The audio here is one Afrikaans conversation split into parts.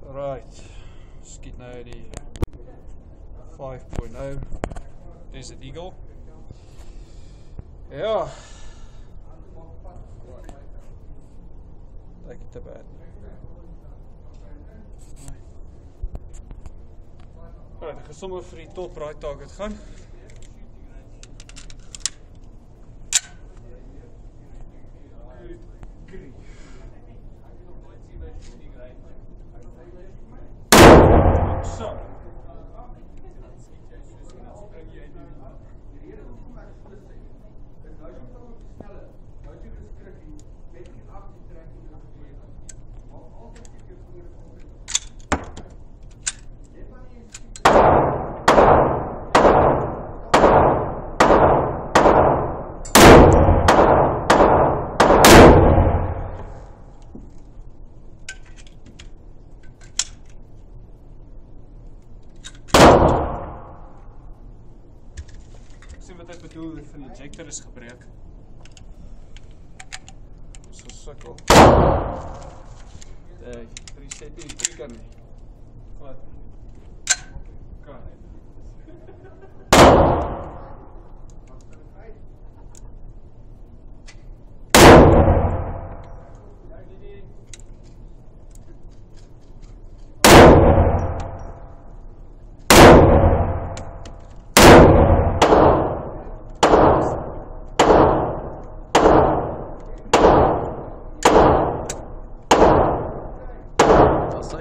Right, skiet nou die 5.0 Desert Eagle. Ja, like it te bad. Right, ek gaan sommer vir die top right target gaan. So. Sien wat ek bedoel, van die ejector is gebreek. Ons gesukkel. Reset die trigger nie. Wat? Kan.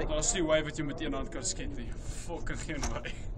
Daar is nie way wat jy met een hand kan skiet nie. Fucking geen way.